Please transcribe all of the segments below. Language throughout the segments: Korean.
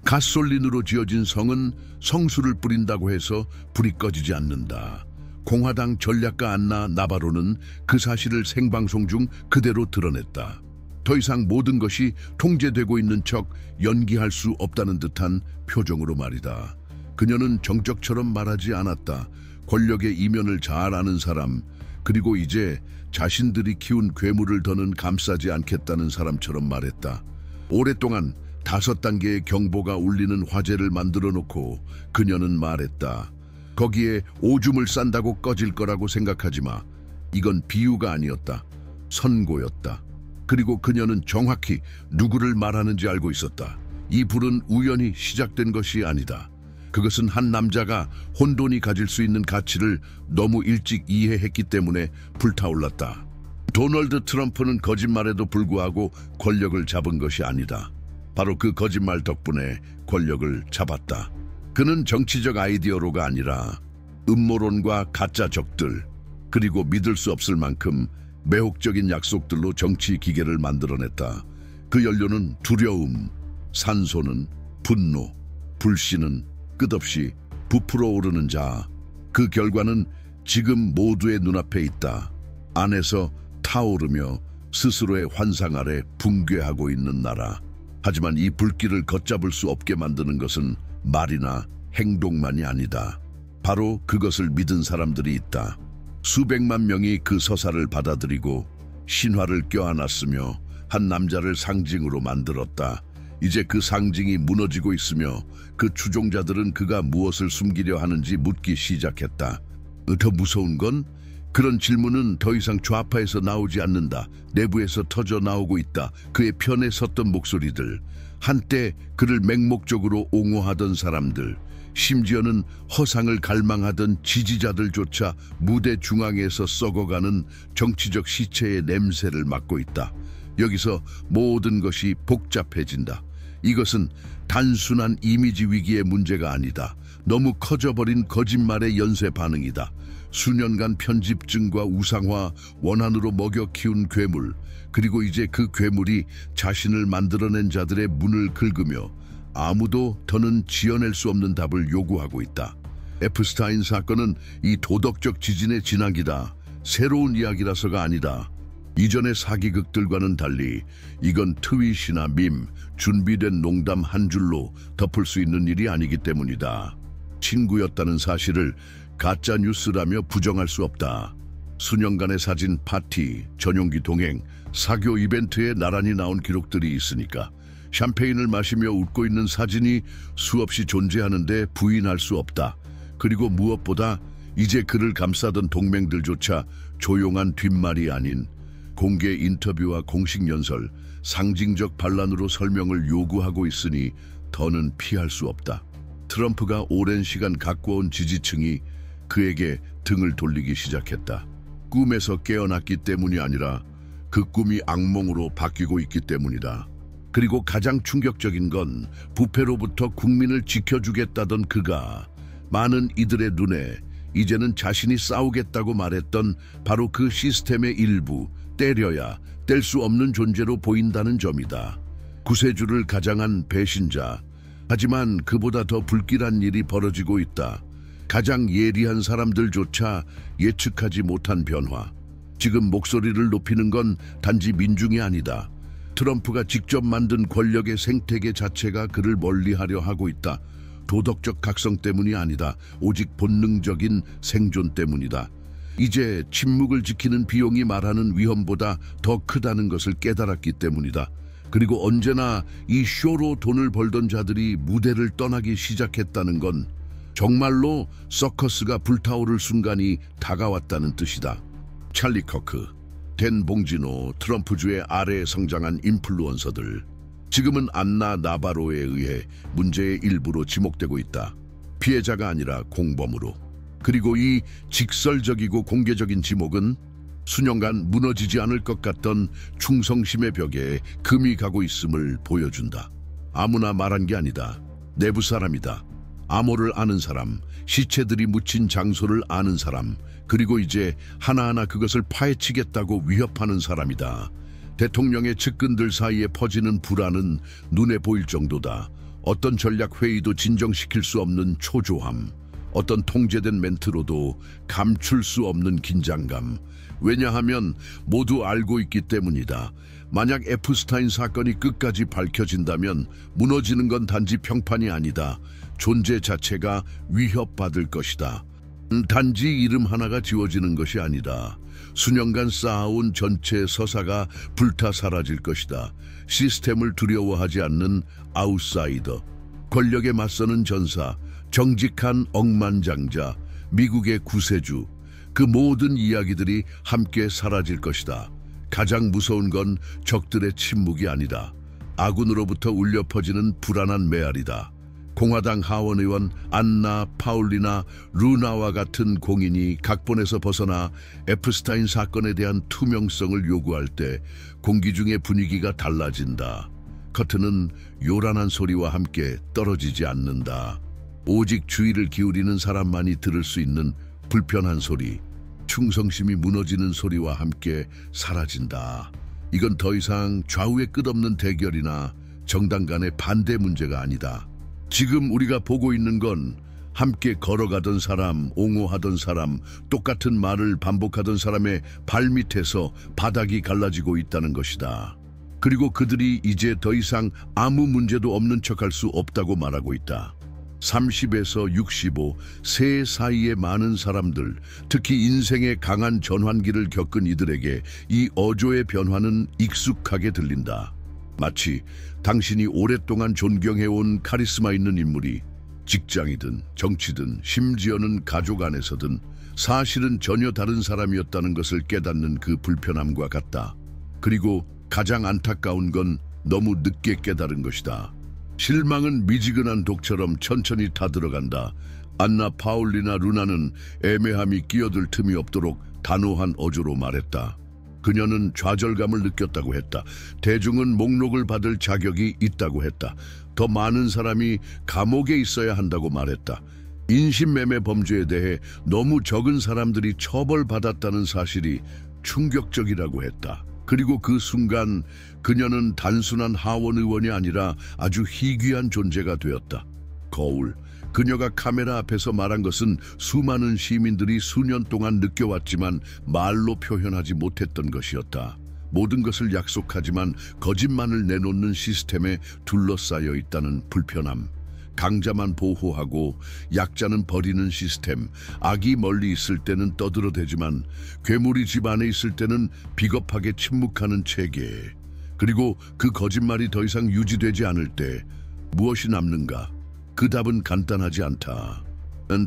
가솔린으로 지어진 성은 성수를 뿌린다고 해서 불이 꺼지지 않는다. 공화당 전략가 안나 나바로는 그 사실을 생방송 중 그대로 드러냈다. 더 이상 모든 것이 통제되고 있는 척 연기할 수 없다는 듯한 표정으로 말이다. 그녀는 정적처럼 말하지 않았다. 권력의 이면을 잘 아는 사람, 그리고 이제 자신들이 키운 괴물을 더는 감싸지 않겠다는 사람처럼 말했다. 오랫동안 5단계의 경보가 울리는 화재를 만들어 놓고 그녀는 말했다. 거기에 오줌을 싼다고 꺼질 거라고 생각하지 마. 이건 비유가 아니었다. 선고였다. 그리고 그녀는 정확히 누구를 말하는지 알고 있었다. 이 불은 우연히 시작된 것이 아니다. 그것은 한 남자가 혼돈이 가질 수 있는 가치를 너무 일찍 이해했기 때문에 불타올랐다. 도널드 트럼프는 거짓말에도 불구하고 권력을 잡은 것이 아니다. 바로 그 거짓말 덕분에 권력을 잡았다. 그는 정치적 아이디어로가 아니라 음모론과 가짜 적들, 그리고 믿을 수 없을 만큼 매혹적인 약속들로 정치 기계를 만들어냈다. 그 연료는 두려움, 산소는 분노, 불씨는 끝없이 부풀어 오르는 자. 그 결과는 지금 모두의 눈앞에 있다. 안에서 타오르며 스스로의 환상 아래 붕괴하고 있는 나라. 하지만 이 불길을 걷잡을 수 없게 만드는 것은 말이나 행동만이 아니다. 바로 그것을 믿은 사람들이 있다. 수백만 명이 그 서사를 받아들이고 신화를 껴안았으며 한 남자를 상징으로 만들었다. 이제 그 상징이 무너지고 있으며 그 추종자들은 그가 무엇을 숨기려 하는지 묻기 시작했다. 더 무서운 건 그런 질문은 더 이상 좌파에서 나오지 않는다. 내부에서 터져 나오고 있다. 그의 편에 섰던 목소리들, 한때 그를 맹목적으로 옹호하던 사람들, 심지어는 허상을 갈망하던 지지자들조차 무대 중앙에서 썩어가는 정치적 시체의 냄새를 맡고 있다. 여기서 모든 것이 복잡해진다. 이것은 단순한 이미지 위기의 문제가 아니다. 너무 커져버린 거짓말의 연쇄 반응이다. 수년간 편집증과 우상화, 원한으로 먹여 키운 괴물, 그리고 이제 그 괴물이 자신을 만들어낸 자들의 문을 긁으며 아무도 더는 지어낼 수 없는 답을 요구하고 있다. 에프스타인 사건은 이 도덕적 지진의 진앙이다. 새로운 이야기라서가 아니다. 이전의 사기극들과는 달리 이건 트윗이나 밈, 준비된 농담 한 줄로 덮을 수 있는 일이 아니기 때문이다. 친구였다는 사실을 가짜 뉴스라며 부정할 수 없다. 수년간의 사진, 파티, 전용기 동행, 사교 이벤트에 나란히 나온 기록들이 있으니까 샴페인을 마시며 웃고 있는 사진이 수없이 존재하는데 부인할 수 없다. 그리고 무엇보다 이제 그를 감싸던 동맹들조차 조용한 뒷말이 아닌 공개 인터뷰와 공식 연설, 상징적 반란으로 설명을 요구하고 있으니 더는 피할 수 없다. 트럼프가 오랜 시간 가꿔온 지지층이 그에게 등을 돌리기 시작했다. 꿈에서 깨어났기 때문이 아니라 그 꿈이 악몽으로 바뀌고 있기 때문이다. 그리고 가장 충격적인 건 부패로부터 국민을 지켜주겠다던 그가 많은 이들의 눈에 이제는 자신이 싸우겠다고 말했던 바로 그 시스템의 일부, 때려야 뗄 수 없는 존재로 보인다는 점이다. 구세주를 가장한 배신자. 하지만 그보다 더 불길한 일이 벌어지고 있다. 가장 예리한 사람들조차 예측하지 못한 변화. 지금 목소리를 높이는 건 단지 민중이 아니다. 트럼프가 직접 만든 권력의 생태계 자체가 그를 멀리하려 하고 있다. 도덕적 각성 때문이 아니다. 오직 본능적인 생존 때문이다. 이제 침묵을 지키는 비용이 말하는 위험보다 더 크다는 것을 깨달았기 때문이다. 그리고 언제나 이 쇼로 돈을 벌던 자들이 무대를 떠나기 시작했다는 건 정말로 서커스가 불타오를 순간이 다가왔다는 뜻이다. 찰리 커크, 댄 봉지노, 트럼프주의 아래에 성장한 인플루언서들. 지금은 안나 나바로에 의해 문제의 일부로 지목되고 있다. 피해자가 아니라 공범으로. 그리고 이 직설적이고 공개적인 지목은 수년간 무너지지 않을 것 같던 충성심의 벽에 금이 가고 있음을 보여준다. 아무나 말한 게 아니다. 내부 사람이다. 암호를 아는 사람, 시체들이 묻힌 장소를 아는 사람, 그리고 이제 하나하나 그것을 파헤치겠다고 위협하는 사람이다. 대통령의 측근들 사이에 퍼지는 불안은 눈에 보일 정도다. 어떤 전략 회의도 진정시킬 수 없는 초조함, 어떤 통제된 멘트로도 감출 수 없는 긴장감. 왜냐하면 모두 알고 있기 때문이다. 만약 에프스타인 사건이 끝까지 밝혀진다면 무너지는 건 단지 평판이 아니다. 존재 자체가 위협받을 것이다. 단지 이름 하나가 지워지는 것이 아니다. 수년간 쌓아온 전체 서사가 불타 사라질 것이다. 시스템을 두려워하지 않는 아웃사이더, 권력에 맞서는 전사, 정직한 억만장자, 미국의 구세주, 그 모든 이야기들이 함께 사라질 것이다. 가장 무서운 건 적들의 침묵이 아니다. 아군으로부터 울려 퍼지는 불안한 메아리다. 공화당 하원 의원 안나 파울리나 루나와 같은 공인이 각본에서 벗어나 에프스타인 사건에 대한 투명성을 요구할 때 공기 중의 분위기가 달라진다. 커튼은 요란한 소리와 함께 떨어지지 않는다. 오직 주의를 기울이는 사람만이 들을 수 있는 불편한 소리, 충성심이 무너지는 소리와 함께 사라진다. 이건 더 이상 좌우의 끝없는 대결이나 정당 간의 반대 문제가 아니다. 지금 우리가 보고 있는 건 함께 걸어가던 사람, 옹호하던 사람, 똑같은 말을 반복하던 사람의 발밑에서 바닥이 갈라지고 있다는 것이다. 그리고 그들이 이제 더 이상 아무 문제도 없는 척할 수 없다고 말하고 있다. 30에서 65, 세 사이의 많은 사람들, 특히 인생의 강한 전환기를 겪은 이들에게 이 어조의 변화는 익숙하게 들린다. 마치 당신이 오랫동안 존경해온 카리스마 있는 인물이 직장이든 정치든 심지어는 가족 안에서든 사실은 전혀 다른 사람이었다는 것을 깨닫는 그 불편함과 같다. 그리고 가장 안타까운 건 너무 늦게 깨달은 것이다. 실망은 미지근한 독처럼 천천히 타들어간다. 안나 파울리나 루나는 애매함이 끼어들 틈이 없도록 단호한 어조로 말했다. 그녀는 좌절감을 느꼈다고 했다. 대중은 목록을 받을 자격이 있다고 했다. 더 많은 사람이 감옥에 있어야 한다고 말했다. 인신매매 범죄에 대해 너무 적은 사람들이 처벌받았다는 사실이 충격적이라고 했다. 그리고 그 순간 그녀는 단순한 하원 의원이 아니라 아주 희귀한 존재가 되었다. 거울. 그녀가 카메라 앞에서 말한 것은 수많은 시민들이 수년 동안 느껴왔지만 말로 표현하지 못했던 것이었다. 모든 것을 약속하지만 거짓말을 내놓는 시스템에 둘러싸여 있다는 불편함. 강자만 보호하고 약자는 버리는 시스템. 악이 멀리 있을 때는 떠들어대지만 괴물이 집 안에 있을 때는 비겁하게 침묵하는 체계. 그리고 그 거짓말이 더 이상 유지되지 않을 때 무엇이 남는가? 그 답은 간단하지 않다.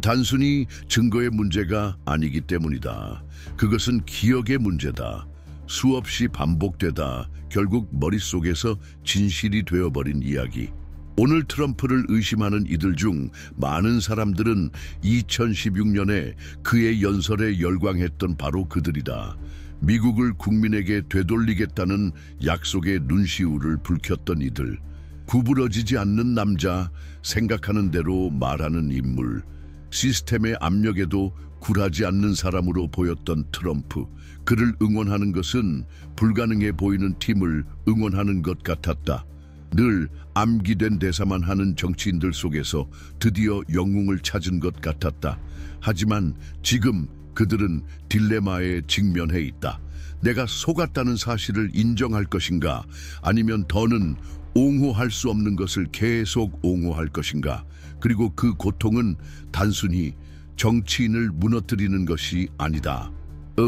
단순히 증거의 문제가 아니기 때문이다. 그것은 기억의 문제다. 수없이 반복되다 결국 머릿속에서 진실이 되어버린 이야기. 오늘 트럼프를 의심하는 이들 중 많은 사람들은 2016년에 그의 연설에 열광했던 바로 그들이다. 미국을 국민에게 되돌리겠다는 약속의 눈시울을 붉혔던 이들. 구부러지지 않는 남자, 생각하는 대로 말하는 인물, 시스템의 압력에도 굴하지 않는 사람으로 보였던 트럼프. 그를 응원하는 것은 불가능해 보이는 팀을 응원하는 것 같았다. 늘 암기된 대사만 하는 정치인들 속에서 드디어 영웅을 찾은 것 같았다. 하지만 지금 그들은 딜레마에 직면해 있다. 내가 속았다는 사실을 인정할 것인가? 아니면 더는 옹호할 수 없는 것을 계속 옹호할 것인가? 그리고 그 고통은 단순히 정치인을 무너뜨리는 것이 아니다.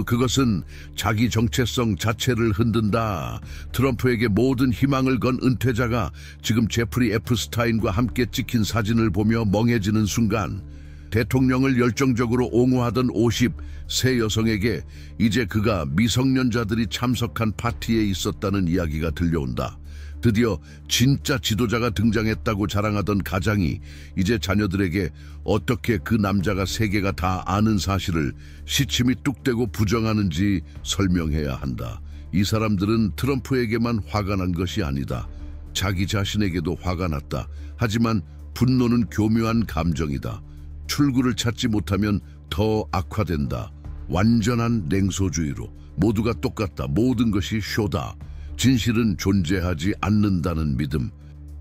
그것은 자기 정체성 자체를 흔든다. 트럼프에게 모든 희망을 건 은퇴자가 지금 제프리 에프스타인과 함께 찍힌 사진을 보며 멍해지는 순간 대통령을 열정적으로 옹호하던 50세 여성에게 이제 그가 미성년자들이 참석한 파티에 있었다는 이야기가 들려온다. 드디어 진짜 지도자가 등장했다고 자랑하던 가장이 이제 자녀들에게 어떻게 그 남자가 세계가 다 아는 사실을 시침이 뚝대고 부정하는지 설명해야 한다. 이 사람들은 트럼프에게만 화가 난 것이 아니다. 자기 자신에게도 화가 났다. 하지만 분노는 교묘한 감정이다. 출구를 찾지 못하면 더 악화된다. 완전한 냉소주의로 모두가 똑같다. 모든 것이 쇼다. 진실은 존재하지 않는다는 믿음.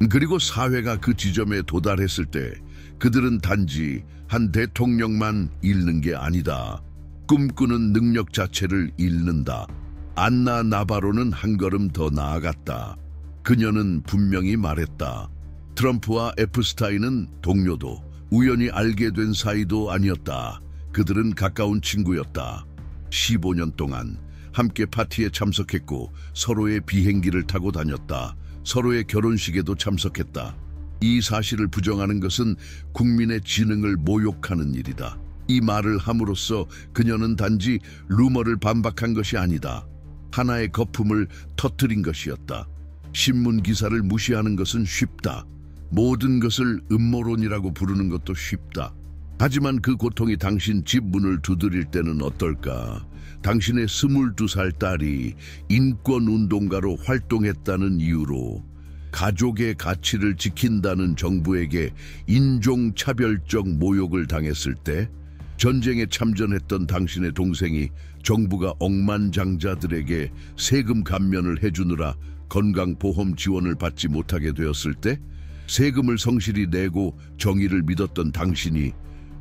그리고 사회가 그 지점에 도달했을 때 그들은 단지 한 대통령만 잃는 게 아니다. 꿈꾸는 능력 자체를 잃는다. 안나 나바로는 한 걸음 더 나아갔다. 그녀는 분명히 말했다. 트럼프와 에프스타인은 동료도 우연히 알게 된 사이도 아니었다. 그들은 가까운 친구였다. 15년 동안 함께 파티에 참석했고 서로의 비행기를 타고 다녔다. 서로의 결혼식에도 참석했다. 이 사실을 부정하는 것은 국민의 지능을 모욕하는 일이다. 이 말을 함으로써 그녀는 단지 루머를 반박한 것이 아니다. 하나의 거품을 터뜨린 것이었다. 신문 기사를 무시하는 것은 쉽다. 모든 것을 음모론이라고 부르는 것도 쉽다. 하지만 그 고통이 당신 집 문을 두드릴 때는 어떨까? 당신의 22살 딸이 인권운동가로 활동했다는 이유로 가족의 가치를 지킨다는 정부에게 인종차별적 모욕을 당했을 때, 전쟁에 참전했던 당신의 동생이 정부가 억만장자들에게 세금 감면을 해주느라 건강보험 지원을 받지 못하게 되었을 때, 세금을 성실히 내고 정의를 믿었던 당신이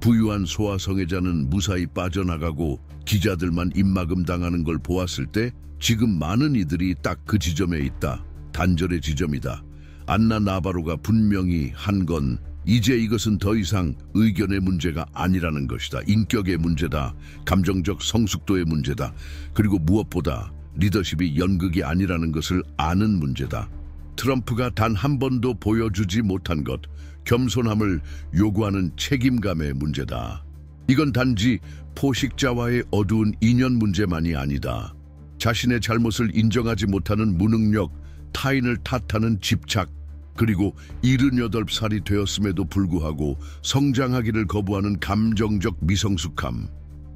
부유한 소아성애자는 무사히 빠져나가고 기자들만 입막음 당하는 걸 보았을 때, 지금 많은 이들이 딱 그 지점에 있다. 단절의 지점이다. 안나 나바로가 분명히 한 건 이제 이것은 더 이상 의견의 문제가 아니라는 것이다. 인격의 문제다. 감정적 성숙도의 문제다. 그리고 무엇보다 리더십이 연극이 아니라는 것을 아는 문제다. 트럼프가 단 한 번도 보여주지 못한 것, 겸손함을 요구하는 책임감의 문제다. 이건 단지 포식자와의 어두운 인연 문제만이 아니다. 자신의 잘못을 인정하지 못하는 무능력, 타인을 탓하는 집착, 그리고 78살이 되었음에도 불구하고 성장하기를 거부하는 감정적 미성숙함,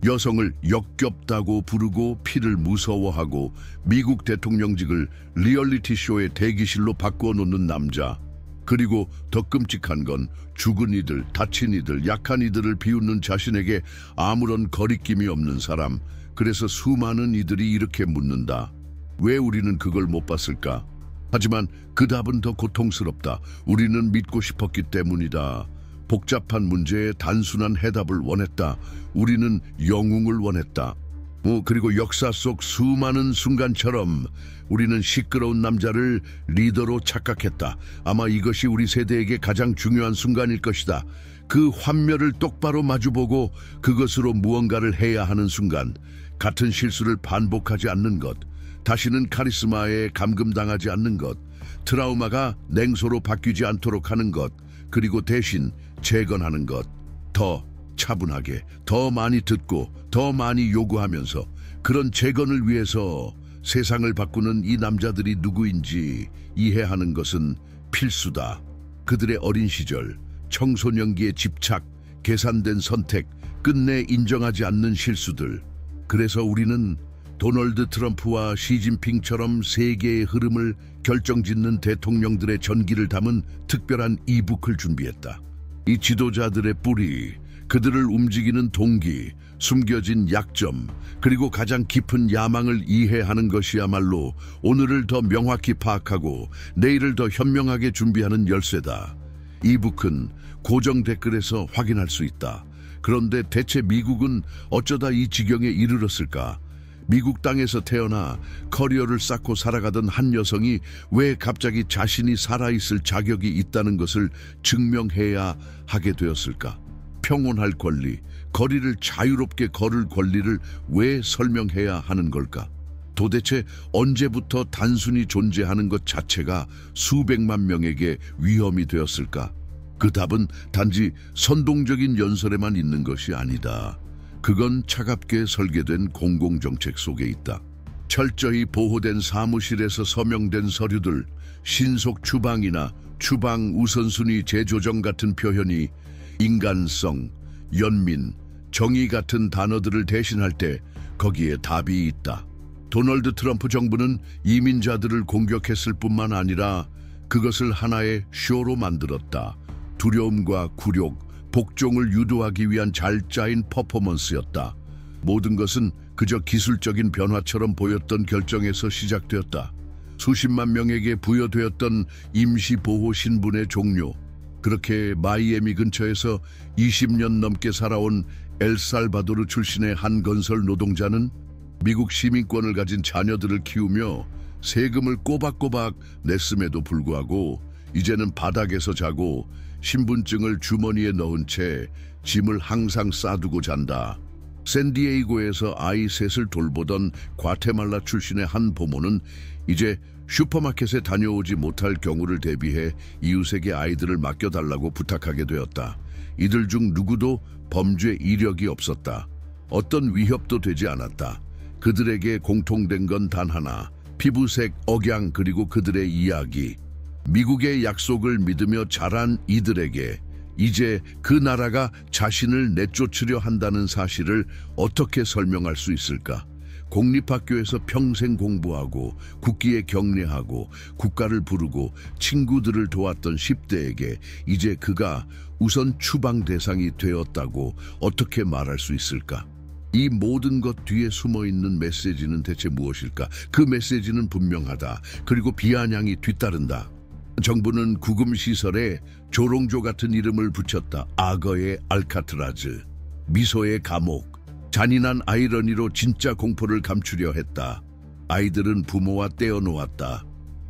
여성을 역겹다고 부르고 피를 무서워하고 미국 대통령직을 리얼리티쇼의 대기실로 바꾸어 놓는 남자, 그리고 더 끔찍한 건 죽은 이들, 다친 이들, 약한 이들을 비웃는 자신에게 아무런 거리낌이 없는 사람. 그래서 수많은 이들이 이렇게 묻는다. 왜 우리는 그걸 못 봤을까? 하지만 그 답은 더 고통스럽다. 우리는 믿고 싶었기 때문이다. 복잡한 문제에 단순한 해답을 원했다. 우리는 영웅을 원했다. 그리고 역사 속 수많은 순간처럼 우리는 시끄러운 남자를 리더로 착각했다. 아마 이것이 우리 세대에게 가장 중요한 순간일 것이다. 그 환멸을 똑바로 마주보고 그것으로 무언가를 해야 하는 순간, 같은 실수를 반복하지 않는 것, 다시는 카리스마에 감금당하지 않는 것, 트라우마가 냉소로 바뀌지 않도록 하는 것, 그리고 대신 재건하는 것. 더 차분하게, 더 많이 듣고, 더 많이 요구하면서 그런 재건을 위해서 세상을 바꾸는 이 남자들이 누구인지 이해하는 것은 필수다. 그들의 어린 시절, 청소년기의 집착, 계산된 선택, 끝내 인정하지 않는 실수들. 그래서 우리는 도널드 트럼프와 시진핑처럼 세계의 흐름을 결정짓는 대통령들의 전기를 담은 특별한 이북을 준비했다. 이 지도자들의 뿌리, 그들을 움직이는 동기, 숨겨진 약점, 그리고 가장 깊은 야망을 이해하는 것이야말로 오늘을 더 명확히 파악하고 내일을 더 현명하게 준비하는 열쇠다. 이북은 고정 댓글에서 확인할 수 있다. 그런데 대체 미국은 어쩌다 이 지경에 이르렀을까? 미국 땅에서 태어나 커리어를 쌓고 살아가던 한 여성이 왜 갑자기 자신이 살아있을 자격이 있다는 것을 증명해야 하게 되었을까? 평온할 권리, 거리를 자유롭게 걸을 권리를 왜 설명해야 하는 걸까? 도대체 언제부터 단순히 존재하는 것 자체가 수백만 명에게 위험이 되었을까? 그 답은 단지 선동적인 연설에만 있는 것이 아니다. 그건 차갑게 설계된 공공정책 속에 있다. 철저히 보호된 사무실에서 서명된 서류들, 신속 추방이나 추방 우선순위 재조정 같은 표현이 인간성, 연민, 정의 같은 단어들을 대신할 때 거기에 답이 있다. 도널드 트럼프 정부는 이민자들을 공격했을 뿐만 아니라 그것을 하나의 쇼로 만들었다. 두려움과 굴욕, 복종을 유도하기 위한 잘 짜인 퍼포먼스였다. 모든 것은 그저 기술적인 변화처럼 보였던 결정에서 시작되었다. 수십만 명에게 부여되었던 임시보호 신분의 종료. 그렇게 마이애미 근처에서 20년 넘게 살아온 엘살바도르 출신의 한 건설 노동자는 미국 시민권을 가진 자녀들을 키우며 세금을 꼬박꼬박 냈음에도 불구하고 이제는 바닥에서 자고 신분증을 주머니에 넣은 채 짐을 항상 싸두고 잔다. 샌디에이고에서 아이 셋을 돌보던 과테말라 출신의 한 부모는 이제 슈퍼마켓에 다녀오지 못할 경우를 대비해 이웃에게 아이들을 맡겨달라고 부탁하게 되었다. 이들 중 누구도 범죄 이력이 없었다. 어떤 위협도 되지 않았다. 그들에게 공통된 건 단 하나, 피부색, 억양, 그리고 그들의 이야기. 미국의 약속을 믿으며 자란 이들에게 이제 그 나라가 자신을 내쫓으려 한다는 사실을 어떻게 설명할 수 있을까? 공립학교에서 평생 공부하고 국기에 경례하고 국가를 부르고 친구들을 도왔던 10대에게 이제 그가 우선 추방 대상이 되었다고 어떻게 말할 수 있을까? 이 모든 것 뒤에 숨어있는 메시지는 대체 무엇일까? 그 메시지는 분명하다. 그리고 비아냥이 뒤따른다. 정부는 구금시설에 조롱조 같은 이름을 붙였다. 악어의 알카트라즈, 미소의 감옥. 잔인한 아이러니로 진짜 공포를 감추려 했다. 아이들은 부모와 떼어놓았다.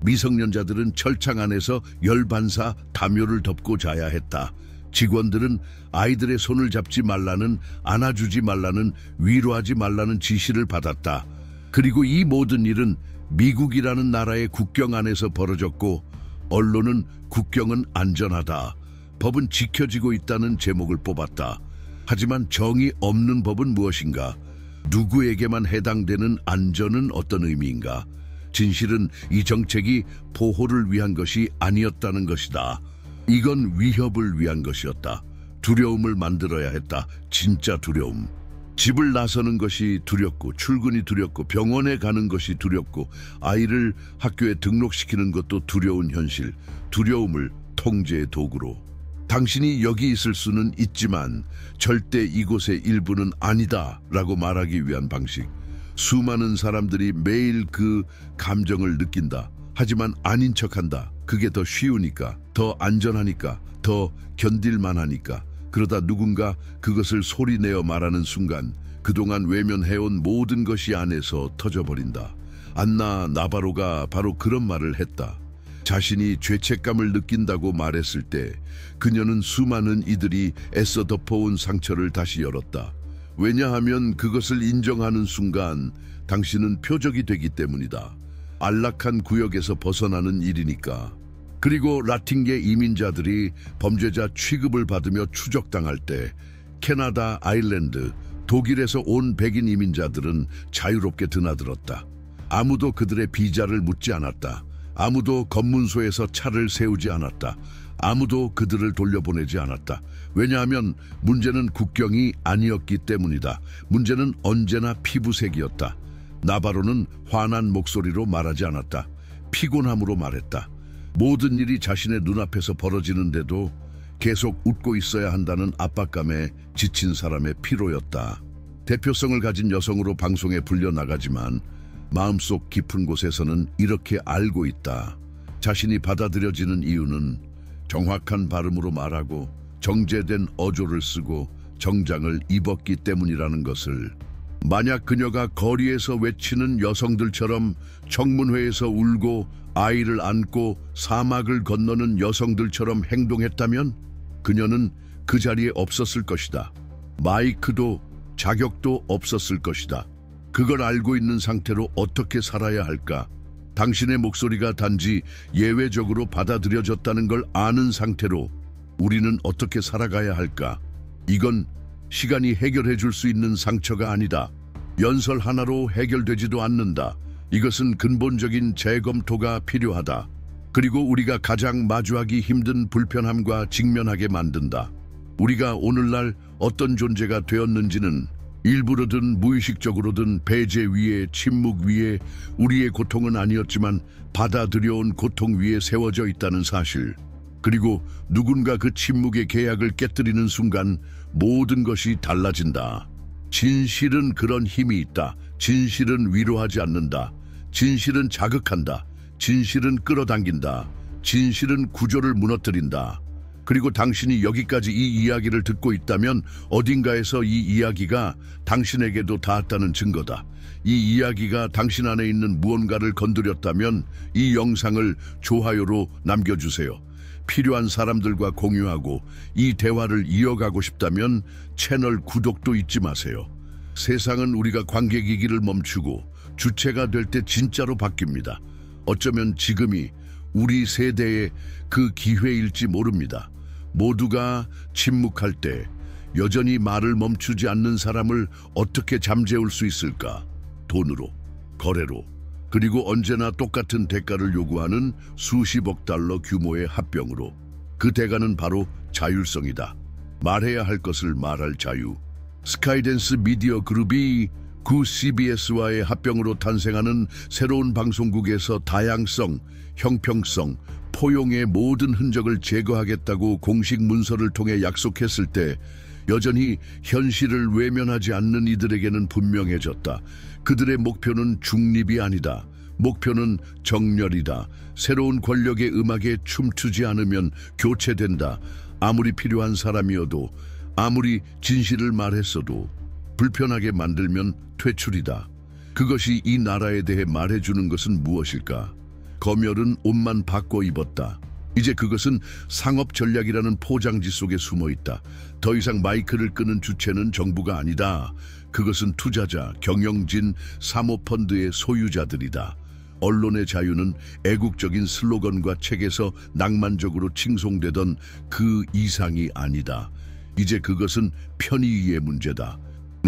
미성년자들은 철창 안에서 열반사 담요를 덮고 자야 했다. 직원들은 아이들의 손을 잡지 말라는, 안아주지 말라는, 위로하지 말라는 지시를 받았다. 그리고 이 모든 일은 미국이라는 나라의 국경 안에서 벌어졌고, 언론은 국경은 안전하다, 법은 지켜지고 있다는 제목을 뽑았다. 하지만 정이 없는 법은 무엇인가? 누구에게만 해당되는 안전은 어떤 의미인가? 진실은 이 정책이 보호를 위한 것이 아니었다는 것이다. 이건 위협을 위한 것이었다. 두려움을 만들어야 했다. 진짜 두려움. 집을 나서는 것이 두렵고, 출근이 두렵고, 병원에 가는 것이 두렵고, 아이를 학교에 등록시키는 것도 두려운 현실. 두려움을 통제의 도구로. 당신이 여기 있을 수는 있지만 절대 이곳의 일부는 아니다 라고 말하기 위한 방식. 수많은 사람들이 매일 그 감정을 느낀다. 하지만 아닌 척한다. 그게 더 쉬우니까, 더 안전하니까, 더 견딜만 하니까. 그러다 누군가 그것을 소리내어 말하는 순간 그동안 외면해온 모든 것이 안에서 터져버린다. 안나 나바로가 바로 그런 말을 했다. 자신이 죄책감을 느낀다고 말했을 때 그녀는 수많은 이들이 애써 덮어온 상처를 다시 열었다. 왜냐하면 그것을 인정하는 순간 당신은 표적이 되기 때문이다. 안락한 구역에서 벗어나는 일이니까. 그리고 라틴계 이민자들이 범죄자 취급을 받으며 추적당할 때 캐나다, 아일랜드, 독일에서 온 백인 이민자들은 자유롭게 드나들었다. 아무도 그들의 비자를 묻지 않았다. 아무도 검문소에서 차를 세우지 않았다. 아무도 그들을 돌려보내지 않았다. 왜냐하면 문제는 국경이 아니었기 때문이다. 문제는 언제나 피부색이었다. 나바로는 화난 목소리로 말하지 않았다. 피곤함으로 말했다. 모든 일이 자신의 눈앞에서 벌어지는데도 계속 웃고 있어야 한다는 압박감에 지친 사람의 피로였다. 대표성을 가진 여성으로 방송에 불려나가지만 마음속 깊은 곳에서는 이렇게 알고 있다. 자신이 받아들여지는 이유는 정확한 발음으로 말하고 정제된 어조를 쓰고 정장을 입었기 때문이라는 것을. 만약 그녀가 거리에서 외치는 여성들처럼 청문회에서 울고 아이를 안고 사막을 건너는 여성들처럼 행동했다면 그녀는 그 자리에 없었을 것이다. 마이크도 자격도 없었을 것이다. 그걸 알고 있는 상태로 어떻게 살아야 할까? 당신의 목소리가 단지 예외적으로 받아들여졌다는 걸 아는 상태로 우리는 어떻게 살아가야 할까? 이건 시간이 해결해 줄 수 있는 상처가 아니다. 연설 하나로 해결되지도 않는다. 이것은 근본적인 재검토가 필요하다. 그리고 우리가 가장 마주하기 힘든 불편함과 직면하게 만든다. 우리가 오늘날 어떤 존재가 되었는지는 일부러든 무의식적으로든 배제 위에, 침묵 위에, 우리의 고통은 아니었지만 받아들여온 고통 위에 세워져 있다는 사실. 그리고 누군가 그 침묵의 계약을 깨뜨리는 순간 모든 것이 달라진다. 진실은 그런 힘이 있다. 진실은 위로하지 않는다. 진실은 자극한다. 진실은 끌어당긴다. 진실은 구조를 무너뜨린다. 그리고 당신이 여기까지 이 이야기를 듣고 있다면 어딘가에서 이 이야기가 당신에게도 닿았다는 증거다. 이 이야기가 당신 안에 있는 무언가를 건드렸다면 이 영상을 좋아요로 남겨주세요. 필요한 사람들과 공유하고 이 대화를 이어가고 싶다면 채널 구독도 잊지 마세요. 세상은 우리가 관객이기를 멈추고 주체가 될 때 진짜로 바뀝니다. 어쩌면 지금이 우리 세대의 그 기회일지 모릅니다. 모두가 침묵할 때 여전히 말을 멈추지 않는 사람을 어떻게 잠재울 수 있을까? 돈으로, 거래로, 그리고 언제나 똑같은 대가를 요구하는 수십억 달러 규모의 합병으로. 그 대가는 바로 자율성이다. 말해야 할 것을 말할 자유. 스카이댄스 미디어 그룹이 구 CBS와의 합병으로 탄생하는 새로운 방송국에서 다양성, 형평성, 포용의 모든 흔적을 제거하겠다고 공식 문서를 통해 약속했을 때 여전히 현실을 외면하지 않는 이들에게는 분명해졌다. 그들의 목표는 중립이 아니다. 목표는 정렬이다. 새로운 권력의 음악에 춤추지 않으면 교체된다. 아무리 필요한 사람이어도, 아무리 진실을 말했어도 불편하게 만들면 퇴출이다. 그것이 이 나라에 대해 말해주는 것은 무엇일까? 검열은 옷만 바꿔 입었다. 이제 그것은 상업 전략이라는 포장지 속에 숨어 있다. 더 이상 마이크를 끄는 주체는 정부가 아니다. 그것은 투자자, 경영진, 사모펀드의 소유자들이다. 언론의 자유는 애국적인 슬로건과 책에서 낭만적으로 칭송되던 그 이상이 아니다. 이제 그것은 편의의 문제다.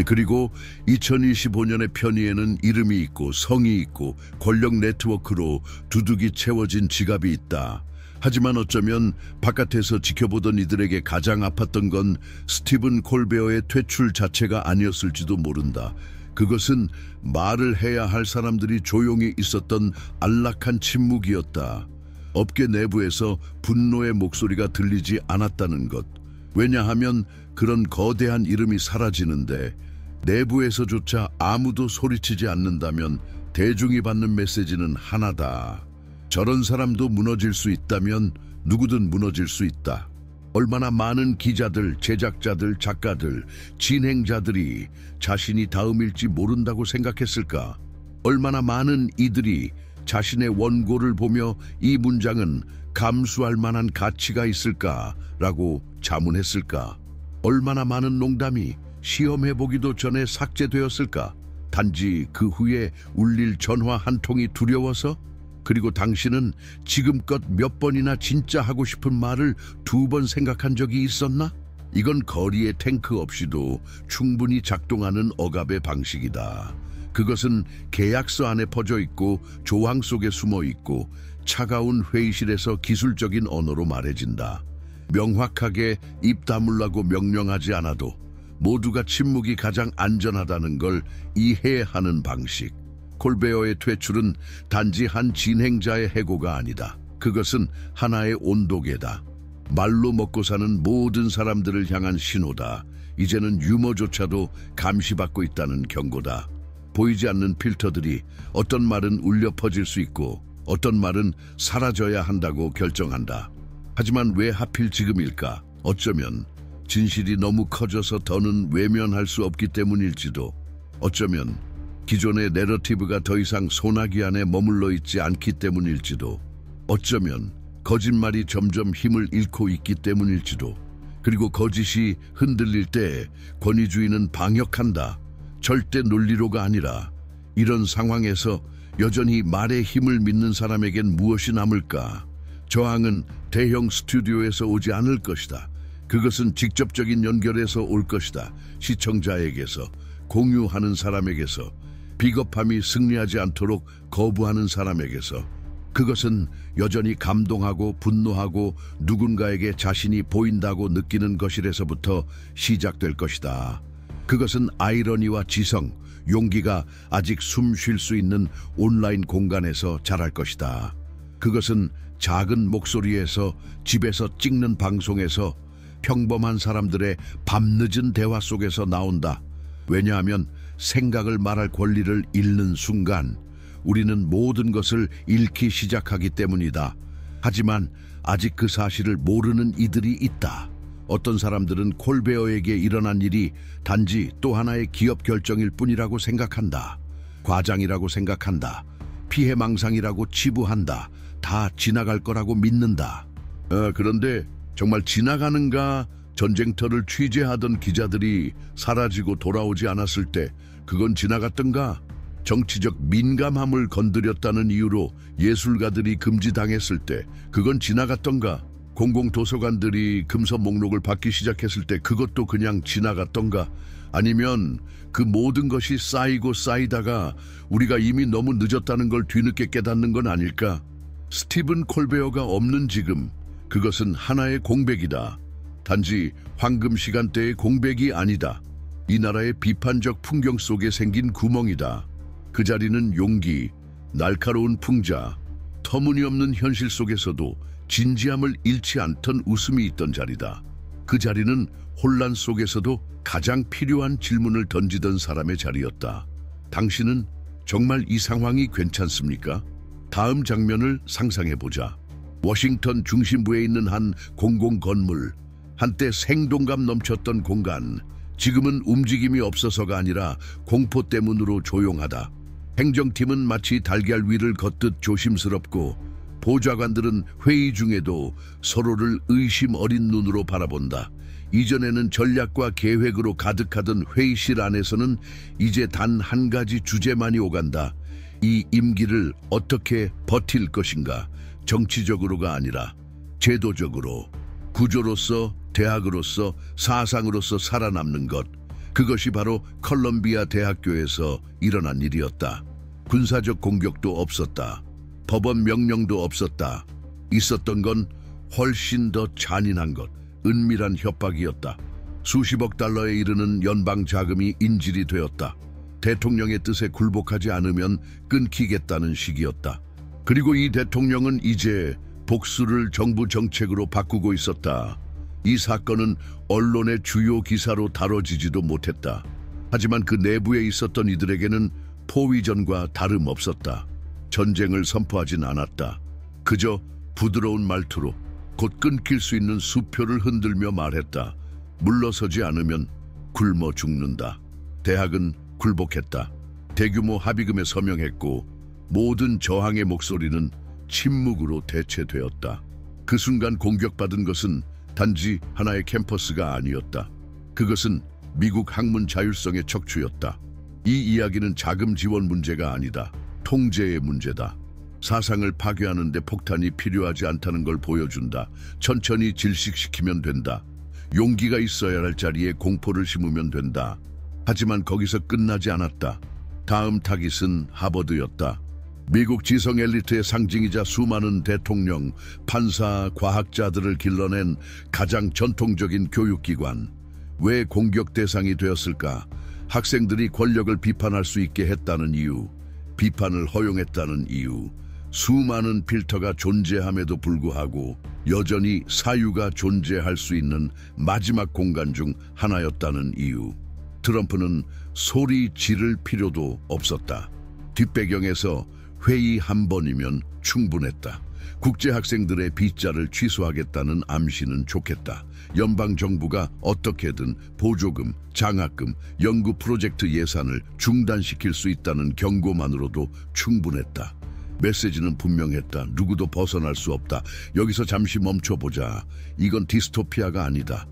그리고 2025년의 편의에는 이름이 있고 성이 있고 권력 네트워크로 두둑이 채워진 지갑이 있다. 하지만 어쩌면 바깥에서 지켜보던 이들에게 가장 아팠던 건 스티븐 콜베어의 퇴출 자체가 아니었을지도 모른다. 그것은 말을 해야 할 사람들이 조용히 있었던 안락한 침묵이었다. 업계 내부에서 분노의 목소리가 들리지 않았다는 것. 왜냐하면 그런 거대한 이름이 사라지는데 내부에서조차 아무도 소리치지 않는다면 대중이 받는 메시지는 하나다. 저런 사람도 무너질 수 있다면 누구든 무너질 수 있다. 얼마나 많은 기자들, 제작자들, 작가들, 진행자들이 자신이 다음일지 모른다고 생각했을까? 얼마나 많은 이들이 자신의 원고를 보며 이 문장은 감수할 만한 가치가 있을까라고 자문했을까? 얼마나 많은 농담이 시험해보기도 전에 삭제되었을까? 단지 그 후에 울릴 전화 한 통이 두려워서? 그리고 당신은 지금껏 몇 번이나 진짜 하고 싶은 말을 2번 생각한 적이 있었나? 이건 거리의 탱크 없이도 충분히 작동하는 억압의 방식이다. 그것은 계약서 안에 퍼져 있고 조항 속에 숨어 있고 차가운 회의실에서 기술적인 언어로 말해진다. 명확하게 입 다물라고 명령하지 않아도 모두가 침묵이 가장 안전하다는 걸 이해하는 방식. 콜베어의 퇴출은 단지 한 진행자의 해고가 아니다. 그것은 하나의 온도계다. 말로 먹고 사는 모든 사람들을 향한 신호다. 이제는 유머조차도 감시받고 있다는 경고다. 보이지 않는 필터들이 어떤 말은 울려 퍼질 수 있고 어떤 말은 사라져야 한다고 결정한다. 하지만 왜 하필 지금일까? 어쩌면 진실이 너무 커져서 더는 외면할 수 없기 때문일지도. 어쩌면 기존의 내러티브가 더 이상 소나기 안에 머물러 있지 않기 때문일지도. 어쩌면 거짓말이 점점 힘을 잃고 있기 때문일지도. 그리고 거짓이 흔들릴 때 권위주의는 방역한다. 절대 논리로가 아니라. 이런 상황에서 여전히 말의 힘을 믿는 사람에겐 무엇이 남을까? 저항은 대형 스튜디오에서 오지 않을 것이다. 그것은 직접적인 연결에서 올 것이다. 시청자에게서, 공유하는 사람에게서, 비겁함이 승리하지 않도록 거부하는 사람에게서. 그것은 여전히 감동하고 분노하고 누군가에게 자신이 보인다고 느끼는 것이래서부터 시작될 것이다. 그것은 아이러니와 지성, 용기가 아직 숨 쉴 수 있는 온라인 공간에서 자랄 것이다. 그것은 작은 목소리에서, 집에서 찍는 방송에서, 평범한 사람들의 밤늦은 대화 속에서 나온다. 왜냐하면 생각을 말할 권리를 잃는 순간 우리는 모든 것을 잃기 시작하기 때문이다. 하지만 아직 그 사실을 모르는 이들이 있다. 어떤 사람들은 콜베어에게 일어난 일이 단지 또 하나의 기업 결정일 뿐이라고 생각한다. 과장이라고 생각한다. 피해망상이라고 치부한다. 다 지나갈 거라고 믿는다. 그런데 정말 지나가는가? 전쟁터를 취재하던 기자들이 사라지고 돌아오지 않았을 때 그건 지나갔던가? 정치적 민감함을 건드렸다는 이유로 예술가들이 금지당했을 때 그건 지나갔던가? 공공도서관들이 금서 목록을 받기 시작했을 때 그것도 그냥 지나갔던가? 아니면 그 모든 것이 쌓이고 쌓이다가 우리가 이미 너무 늦었다는 걸 뒤늦게 깨닫는 건 아닐까? 스티븐 콜베어가 없는 지금, 그것은 하나의 공백이다. 단지 황금 시간대의 공백이 아니다. 이 나라의 비판적 풍경 속에 생긴 구멍이다. 그 자리는 용기, 날카로운 풍자, 터무니없는 현실 속에서도 진지함을 잃지 않던 웃음이 있던 자리다. 그 자리는 혼란 속에서도 가장 필요한 질문을 던지던 사람의 자리였다. 당신은 정말 이 상황이 괜찮습니까? 다음 장면을 상상해보자. 워싱턴 중심부에 있는 한 공공 건물, 한때 생동감 넘쳤던 공간, 지금은 움직임이 없어서가 아니라 공포 때문으로 조용하다. 행정팀은 마치 달걀 위를 걷듯 조심스럽고 보좌관들은 회의 중에도 서로를 의심 어린 눈으로 바라본다. 이전에는 전략과 계획으로 가득하던 회의실 안에서는 이제 단 한 가지 주제만이 오간다. 이 임기를 어떻게 버틸 것인가? 정치적으로가 아니라 제도적으로, 구조로서, 대학으로서, 사상으로서 살아남는 것. 그것이 바로 컬럼비아 대학교에서 일어난 일이었다. 군사적 공격도 없었다. 법원 명령도 없었다. 있었던 건 훨씬 더 잔인한 것, 은밀한 협박이었다. 수십억 달러에 이르는 연방 자금이 인질이 되었다. 대통령의 뜻에 굴복하지 않으면 끊기겠다는 식이었다. 그리고 이 대통령은 이제 복수를 정부 정책으로 바꾸고 있었다. 이 사건은 언론의 주요 기사로 다뤄지지도 못했다. 하지만 그 내부에 있었던 이들에게는 포위전과 다름없었다. 전쟁을 선포하진 않았다. 그저 부드러운 말투로 곧 끊길 수 있는 수표를 흔들며 말했다. 물러서지 않으면 굶어 죽는다. 대학은 굴복했다. 대규모 합의금에 서명했고 모든 저항의 목소리는 침묵으로 대체되었다. 그 순간 공격받은 것은 단지 하나의 캠퍼스가 아니었다. 그것은 미국 학문 자율성의 척추였다. 이 이야기는 자금 지원 문제가 아니다. 통제의 문제다. 사상을 파괴하는데 폭탄이 필요하지 않다는 걸 보여준다. 천천히 질식시키면 된다. 용기가 있어야 할 자리에 공포를 심으면 된다. 하지만 거기서 끝나지 않았다. 다음 타깃은 하버드였다. 미국 지성 엘리트의 상징이자 수많은 대통령, 판사, 과학자들을 길러낸 가장 전통적인 교육기관. 왜 공격 대상이 되었을까? 학생들이 권력을 비판할 수 있게 했다는 이유, 비판을 허용했다는 이유, 수많은 필터가 존재함에도 불구하고 여전히 사유가 존재할 수 있는 마지막 공간 중 하나였다는 이유. 트럼프는 소리 지를 필요도 없었다. 뒷배경에서 회의 한 번이면 충분했다. 국제학생들의 비자를 취소하겠다는 암시는 좋겠다. 연방정부가 어떻게든 보조금, 장학금, 연구 프로젝트 예산을 중단시킬 수 있다는 경고만으로도 충분했다. 메시지는 분명했다. 누구도 벗어날 수 없다. 여기서 잠시 멈춰보자. 이건 디스토피아가 아니다.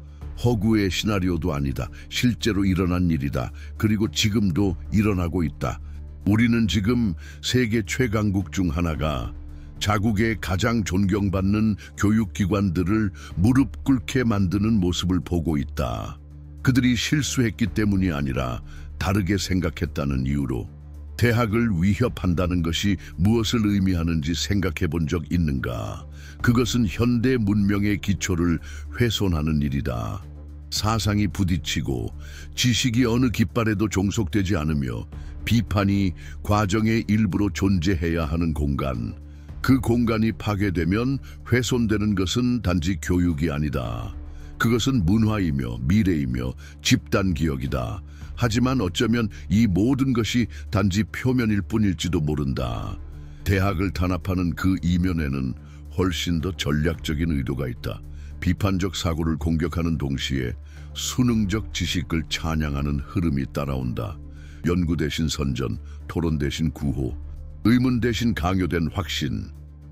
허구의 시나리오도 아니다. 실제로 일어난 일이다. 그리고 지금도 일어나고 있다. 우리는 지금 세계 최강국 중 하나가 자국의 가장 존경받는 교육기관들을 무릎 꿇게 만드는 모습을 보고 있다. 그들이 실수했기 때문이 아니라 다르게 생각했다는 이유로. 대학을 위협한다는 것이 무엇을 의미하는지 생각해 본 적 있는가? 그것은 현대 문명의 기초를 훼손하는 일이다. 사상이 부딪히고 지식이 어느 깃발에도 종속되지 않으며 비판이 과정의 일부로 존재해야 하는 공간. 그 공간이 파괴되면 훼손되는 것은 단지 교육이 아니다. 그것은 문화이며 미래이며 집단 기억이다. 하지만 어쩌면 이 모든 것이 단지 표면일 뿐일지도 모른다. 대학을 탄압하는 그 이면에는 훨씬 더 전략적인 의도가 있다. 비판적 사고를 공격하는 동시에 수능적 지식을 찬양하는 흐름이 따라온다. 연구 대신 선전, 토론 대신 구호, 의문 대신 강요된 확신.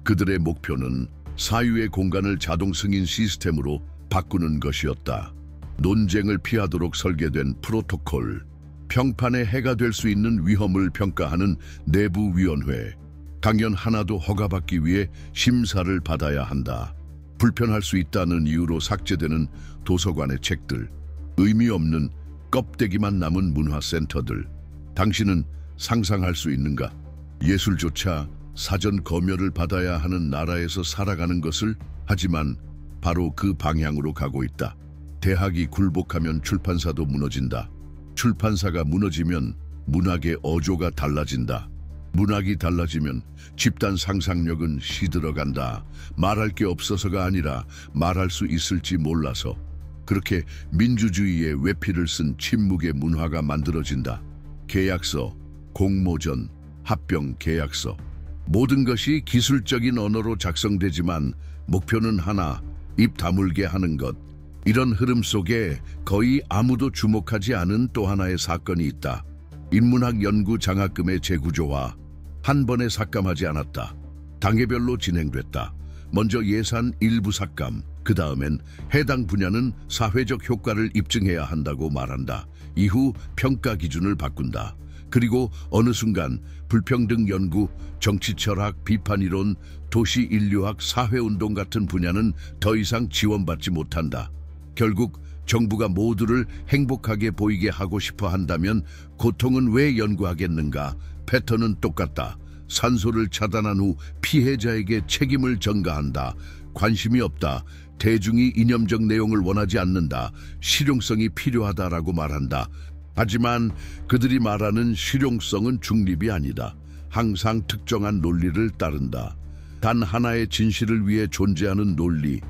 그들의 목표는 사유의 공간을 자동 승인 시스템으로 바꾸는 것이었다. 논쟁을 피하도록 설계된 프로토콜, 평판에 해가 될 수 있는 위험을 평가하는 내부위원회, 강연 하나도 허가받기 위해 심사를 받아야 한다. 불편할 수 있다는 이유로 삭제되는 도서관의 책들, 의미 없는 껍데기만 남은 문화센터들. 당신은 상상할 수 있는가? 예술조차 사전 검열을 받아야 하는 나라에서 살아가는 것을. 하지만 바로 그 방향으로 가고 있다. 대학이 굴복하면 출판사도 무너진다. 출판사가 무너지면 문학의 어조가 달라진다. 문학이 달라지면 집단 상상력은 시들어간다. 말할 게 없어서가 아니라 말할 수 있을지 몰라서. 그렇게 민주주의의 외피를 쓴 침묵의 문화가 만들어진다. 계약서, 공모전, 합병 계약서. 모든 것이 기술적인 언어로 작성되지만 목표는 하나, 입 다물게 하는 것. 이런 흐름 속에 거의 아무도 주목하지 않은 또 하나의 사건이 있다. 인문학 연구 장학금의 재구조화. 한 번에 삭감하지 않았다. 단계별로 진행됐다. 먼저 예산 일부 삭감, 그 다음엔 해당 분야는 사회적 효과를 입증해야 한다고 말한다. 이후 평가 기준을 바꾼다. 그리고 어느 순간 불평등 연구, 정치철학, 비판이론, 도시인류학, 사회운동 같은 분야는 더 이상 지원받지 못한다. 결국 정부가 모두를 행복하게 보이게 하고 싶어 한다면 고통은 왜 연구하겠는가? 패턴은 똑같다. 산소를 차단한 후 피해자에게 책임을 전가한다. 관심이 없다. 대중이 이념적 내용을 원하지 않는다. 실용성이 필요하다라고 말한다. 하지만 그들이 말하는 실용성은 중립이 아니다. 항상 특정한 논리를 따른다. 단 하나의 진실을 위해 존재하는 논리,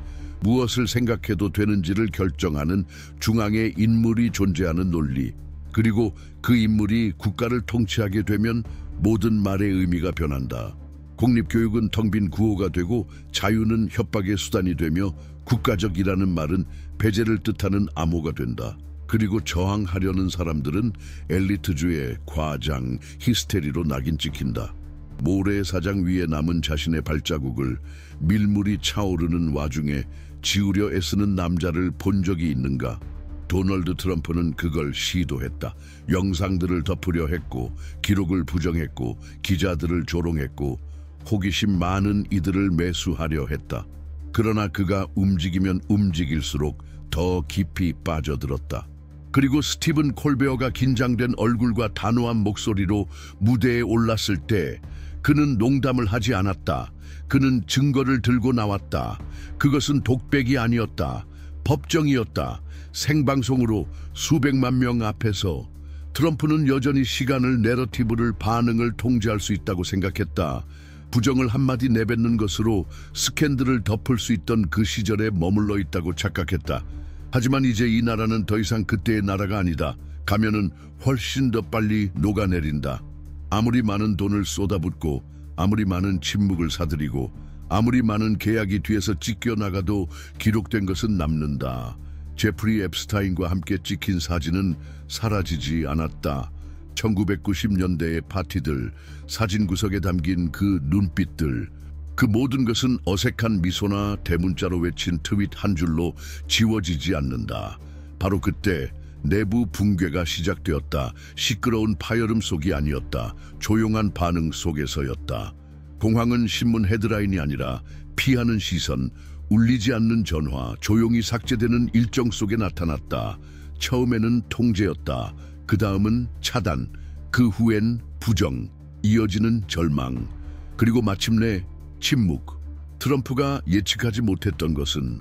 무엇을 생각해도 되는지를 결정하는 중앙의 인물이 존재하는 논리, 그리고 그 인물이 국가를 통치하게 되면 모든 말의 의미가 변한다. 공립교육은 텅 빈 구호가 되고 자유는 협박의 수단이 되며 국가적이라는 말은 배제를 뜻하는 암호가 된다. 그리고 저항하려는 사람들은 엘리트주의 과장, 히스테리로 낙인 찍힌다. 모래사장 위에 남은 자신의 발자국을 밀물이 차오르는 와중에 지우려 애쓰는 남자를 본 적이 있는가? 도널드 트럼프는 그걸 시도했다. 영상들을 덮으려 했고, 기록을 부정했고, 기자들을 조롱했고, 호기심 많은 이들을 매수하려 했다. 그러나 그가 움직이면 움직일수록 더 깊이 빠져들었다. 그리고 스티븐 콜베어가 긴장된 얼굴과 단호한 목소리로 무대에 올랐을 때 그는 농담을 하지 않았다. 그는 증거를 들고 나왔다. 그것은 독백이 아니었다. 법정이었다. 생방송으로 수백만 명 앞에서. 트럼프는 여전히 시간을, 내러티브를, 반응을 통제할 수 있다고 생각했다. 부정을 한마디 내뱉는 것으로 스캔들을 덮을 수 있던 그 시절에 머물러 있다고 착각했다. 하지만 이제 이 나라는 더 이상 그때의 나라가 아니다. 가면은 훨씬 더 빨리 녹아내린다. 아무리 많은 돈을 쏟아붓고, 아무리 많은 침묵을 사들이고, 아무리 많은 계약이 뒤에서 찢겨나가도 기록된 것은 남는다. 제프리 앱스타인과 함께 찍힌 사진은 사라지지 않았다. 1990년대의 파티들, 사진 구석에 담긴 그 눈빛들, 그 모든 것은 어색한 미소나 대문자로 외친 트윗 한 줄로 지워지지 않는다. 바로 그때 내부 붕괴가 시작되었다. 시끄러운 파열음 속이 아니었다. 조용한 반응 속에서였다. 공황은 신문 헤드라인이 아니라 피하는 시선, 울리지 않는 전화, 조용히 삭제되는 일정 속에 나타났다. 처음에는 통제였다. 그 다음은 차단, 그 후엔 부정, 이어지는 절망, 그리고 마침내 침묵. 트럼프가 예측하지 못했던 것은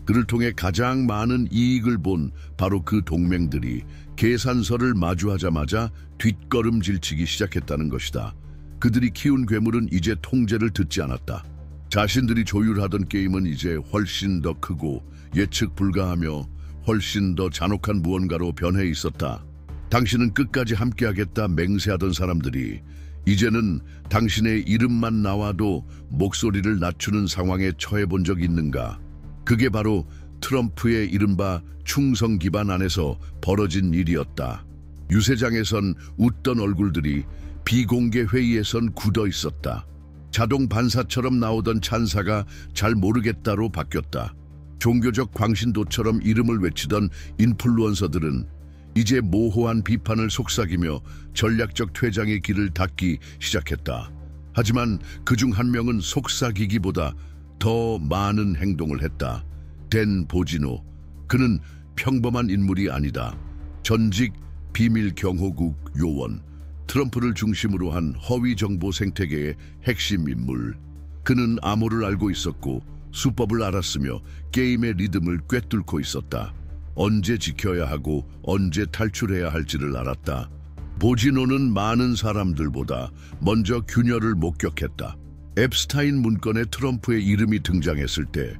그를 통해 가장 많은 이익을 본 바로 그 동맹들이 계산서를 마주하자마자 뒷걸음질치기 시작했다는 것이다. 그들이 키운 괴물은 이제 통제를 듣지 않았다. 자신들이 조율하던 게임은 이제 훨씬 더 크고 예측 불가하며 훨씬 더 잔혹한 무언가로 변해 있었다. 당신은 끝까지 함께하겠다 맹세하던 사람들이 이제는 당신의 이름만 나와도 목소리를 낮추는 상황에 처해 본 적 있는가? 그게 바로 트럼프의 이른바 충성 기반 안에서 벌어진 일이었다. 유세장에선 웃던 얼굴들이 비공개 회의에선 굳어 있었다. 자동 반사처럼 나오던 찬사가 잘 모르겠다로 바뀌었다. 종교적 광신도처럼 이름을 외치던 인플루언서들은 이제 모호한 비판을 속삭이며 전략적 퇴장의 길을 닫기 시작했다. 하지만 그중 한 명은 속삭이기보다 더 많은 행동을 했다. 댄 보지노. 그는 평범한 인물이 아니다. 전직 비밀 경호국 요원, 트럼프를 중심으로 한 허위 정보 생태계의 핵심 인물. 그는 암호를 알고 있었고 수법을 알았으며 게임의 리듬을 꿰뚫고 있었다. 언제 지켜야 하고 언제 탈출해야 할지를 알았다. 보지노는 많은 사람들보다 먼저 균열을 목격했다. 앱스타인 문건에 트럼프의 이름이 등장했을 때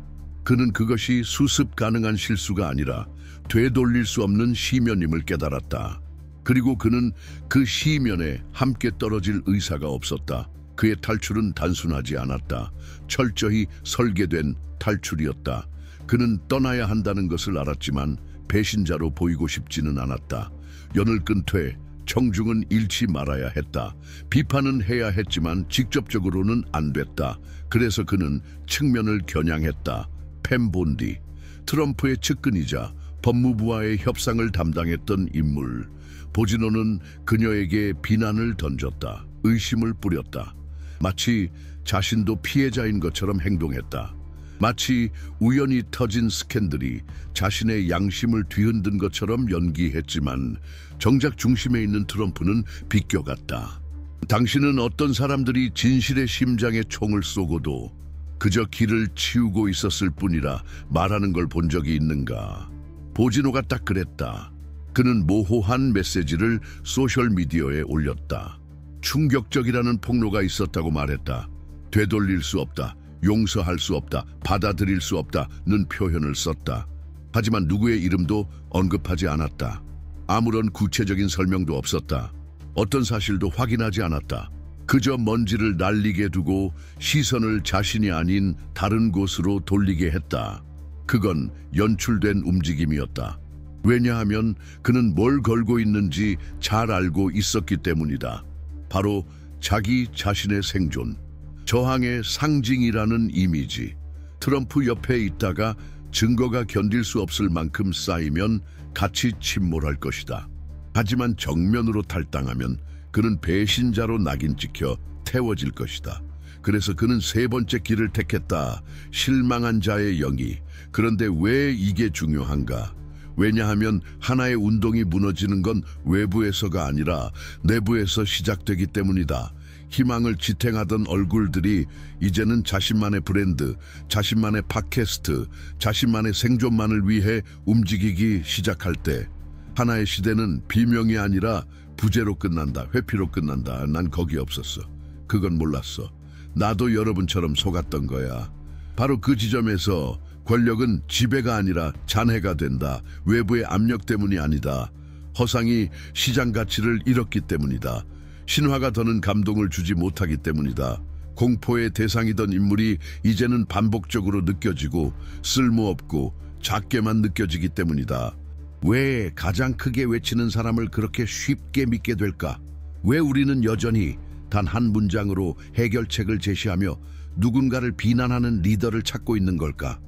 그는 그것이 수습 가능한 실수가 아니라 되돌릴 수 없는 시면임을 깨달았다. 그리고 그는 그 시면에 함께 떨어질 의사가 없었다. 그의 탈출은 단순하지 않았다. 철저히 설계된 탈출이었다. 그는 떠나야 한다는 것을 알았지만 배신자로 보이고 싶지는 않았다. 연을 끈 퇴, 청중은 잃지 말아야 했다. 비판은 해야 했지만 직접적으로는 안 됐다. 그래서 그는 측면을 겨냥했다. 팸 본디, 트럼프의 측근이자 법무부와의 협상을 담당했던 인물. 보지노는 그녀에게 비난을 던졌다. 의심을 뿌렸다. 마치 자신도 피해자인 것처럼 행동했다. 마치 우연히 터진 스캔들이 자신의 양심을 뒤흔든 것처럼 연기했지만 정작 중심에 있는 트럼프는 비껴갔다. 당신은 어떤 사람들이 진실의 심장에 총을 쏘고도 그저 길을 치우고 있었을 뿐이라 말하는 걸 본 적이 있는가? 보지노가 딱 그랬다. 그는 모호한 메시지를 소셜미디어에 올렸다. 충격적이라는 폭로가 있었다고 말했다. 되돌릴 수 없다. 용서할 수 없다. 받아들일 수 없다는 표현을 썼다. 하지만 누구의 이름도 언급하지 않았다. 아무런 구체적인 설명도 없었다. 어떤 사실도 확인하지 않았다. 그저 먼지를 날리게 두고 시선을 자신이 아닌 다른 곳으로 돌리게 했다. 그건 연출된 움직임이었다. 왜냐하면 그는 뭘 걸고 있는지 잘 알고 있었기 때문이다. 바로 자기 자신의 생존, 저항의 상징이라는 이미지. 트럼프 옆에 있다가 증거가 견딜 수 없을 만큼 쌓이면 같이 침몰할 것이다. 하지만 정면으로 탈당하면 그는 배신자로 낙인 찍혀 태워질 것이다. 그래서 그는 세 번째 길을 택했다. 실망한 자의 영이. 그런데 왜 이게 중요한가? 왜냐하면 하나의 운동이 무너지는 건 외부에서가 아니라 내부에서 시작되기 때문이다. 희망을 지탱하던 얼굴들이 이제는 자신만의 브랜드, 자신만의 팟캐스트, 자신만의 생존만을 위해 움직이기 시작할 때 하나의 시대는 비명이 아니라 부재로 끝난다. 회피로 끝난다. 난 거기 없었어. 그건 몰랐어. 나도 여러분처럼 속았던 거야. 바로 그 지점에서 권력은 지배가 아니라 잔해가 된다. 외부의 압력 때문이 아니다. 허상이 시장 가치를 잃었기 때문이다. 신화가 더는 감동을 주지 못하기 때문이다. 공포의 대상이던 인물이 이제는 반복적으로 느껴지고 쓸모없고 작게만 느껴지기 때문이다. 왜 가장 크게 외치는 사람을 그렇게 쉽게 믿게 될까? 왜 우리는 여전히 단 한 문장으로 해결책을 제시하며 누군가를 비난하는 리더를 찾고 있는 걸까?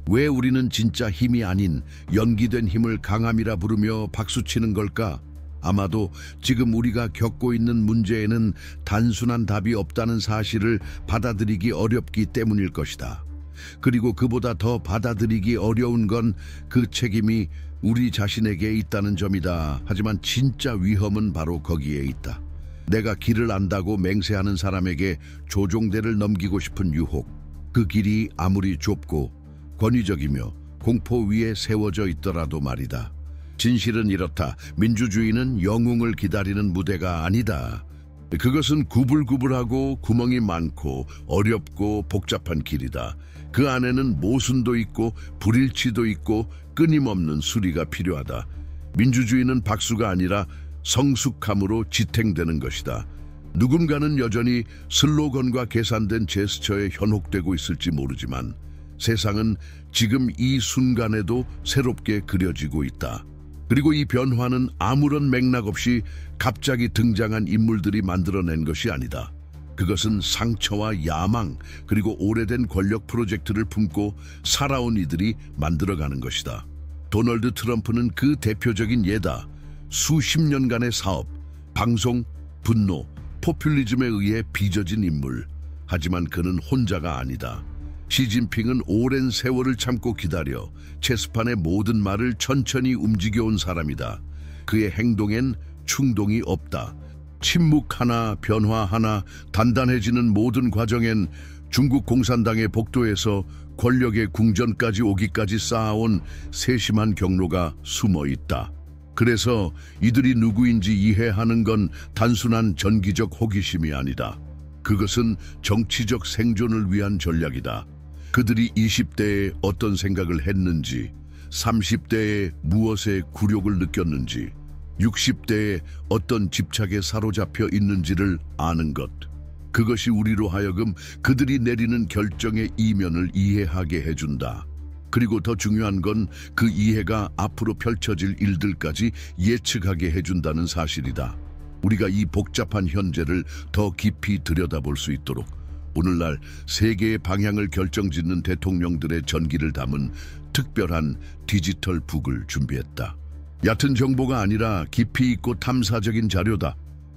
왜 우리는 진짜 힘이 아닌 연기된 힘을 강함이라 부르며 박수치는 걸까? 아마도 지금 우리가 겪고 있는 문제에는 단순한 답이 없다는 사실을 받아들이기 어렵기 때문일 것이다. 그리고 그보다 더 받아들이기 어려운 건 그 책임이 우리 자신에게 있다는 점이다. 하지만 진짜 위험은 바로 거기에 있다. 내가 길을 안다고 맹세하는 사람에게 조종대를 넘기고 싶은 유혹. 그 길이 아무리 좁고 권위적이며 공포 위에 세워져 있더라도 말이다. 진실은 이렇다. 민주주의는 영웅을 기다리는 무대가 아니다. 그것은 구불구불하고 구멍이 많고 어렵고 복잡한 길이다. 그 안에는 모순도 있고 불일치도 있고 끊임없는 수리가 필요하다. 민주주의는 박수가 아니라 성숙함으로 지탱되는 것이다. 누군가는 여전히 슬로건과 계산된 제스처에 현혹되고 있을지 모르지만 세상은 지금 이 순간에도 새롭게 그려지고 있다. 그리고 이 변화는 아무런 맥락 없이 갑자기 등장한 인물들이 만들어낸 것이 아니다. 그것은 상처와 야망 그리고 오래된 권력 프로젝트를 품고 살아온 이들이 만들어가는 것이다. 도널드 트럼프는 그 대표적인 예다. 수십 년간의 사업, 방송, 분노, 포퓰리즘에 의해 빚어진 인물. 하지만 그는 혼자가 아니다. 시진핑은 오랜 세월을 참고 기다려 체스판의 모든 말을 천천히 움직여온 사람이다. 그의 행동엔 충동이 없다. 침묵 하나, 변화 하나, 단단해지는 모든 과정엔 중국 공산당의 복도에서 권력의 궁전까지 오기까지 쌓아온 세심한 경로가 숨어 있다. 그래서 이들이 누구인지 이해하는 건 단순한 전기적 호기심이 아니다. 그것은 정치적 생존을 위한 전략이다. 그들이 20대에 어떤 생각을 했는지, 30대에 무엇에 굴욕을 느꼈는지, 60대에 어떤 집착에 사로잡혀 있는지를 아는 것. 그것이 우리로 하여금 그들이 내리는 결정의 이면을 이해하게 해준다. 그리고 더 중요한 건 그 이해가 앞으로 펼쳐질 일들까지 예측하게 해준다는 사실이다. 우리가 이 복잡한 현재를 더 깊이 들여다볼 수 있도록 오늘날 세계의 방향을 결정짓는 대통령들의 전기를 담은 특별한 디지털 북을 준비했다. 얕은 정보가 아니라 깊이 있고 탐사적인 자료다.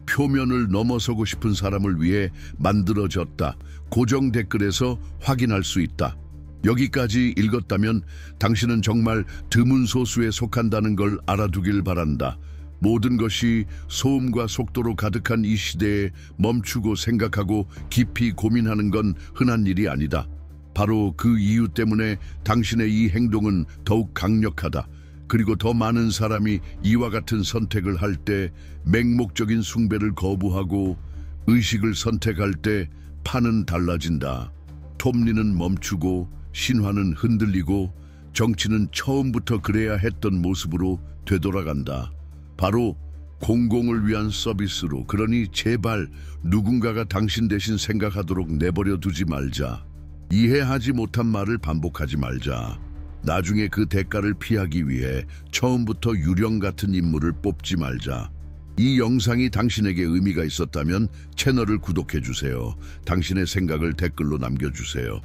표면을 넘어서고 싶은 사람을 위해 만들어졌다. 고정 댓글에서 확인할 수 있다. 여기까지 읽었다면 당신은 정말 드문 소수에 속한다는 걸 알아두길 바란다. 모든 것이 소음과 속도로 가득한 이 시대에 멈추고 생각하고 깊이 고민하는 건 흔한 일이 아니다. 바로 그 이유 때문에 당신의 이 행동은 더욱 강력하다. 그리고 더 많은 사람이 이와 같은 선택을 할 때 맹목적인 숭배를 거부하고 의식을 선택할 때 판은 달라진다. 톱니는 멈추고 신화는 흔들리고 정치는 처음부터 그래야 했던 모습으로 되돌아간다. 바로 공공을 위한 서비스로. 그러니 제발 누군가가 당신 대신 생각하도록 내버려 두지 말자. 이해하지 못한 말을 반복하지 말자. 나중에 그 대가를 피하기 위해 처음부터 유령 같은 인물을 뽑지 말자. 이 영상이 당신에게 의미가 있었다면 채널을 구독해주세요. 당신의 생각을 댓글로 남겨주세요.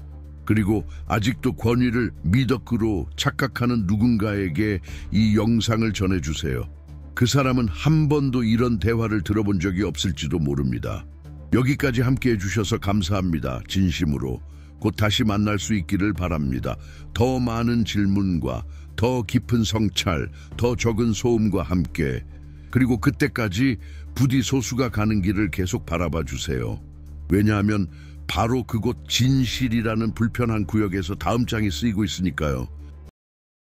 그리고 아직도 권위를 미덕으로 착각하는 누군가에게 이 영상을 전해주세요. 그 사람은 한 번도 이런 대화를 들어본 적이 없을지도 모릅니다. 여기까지 함께 해주셔서 감사합니다. 진심으로. 곧 다시 만날 수 있기를 바랍니다. 더 많은 질문과 더 깊은 성찰, 더 적은 소음과 함께. 그리고 그때까지 부디 소수가 가는 길을 계속 바라봐 주세요. 왜냐하면 바로 그곳 진실이라는 불편한 구역에서 다음 장이 쓰이고 있으니까요.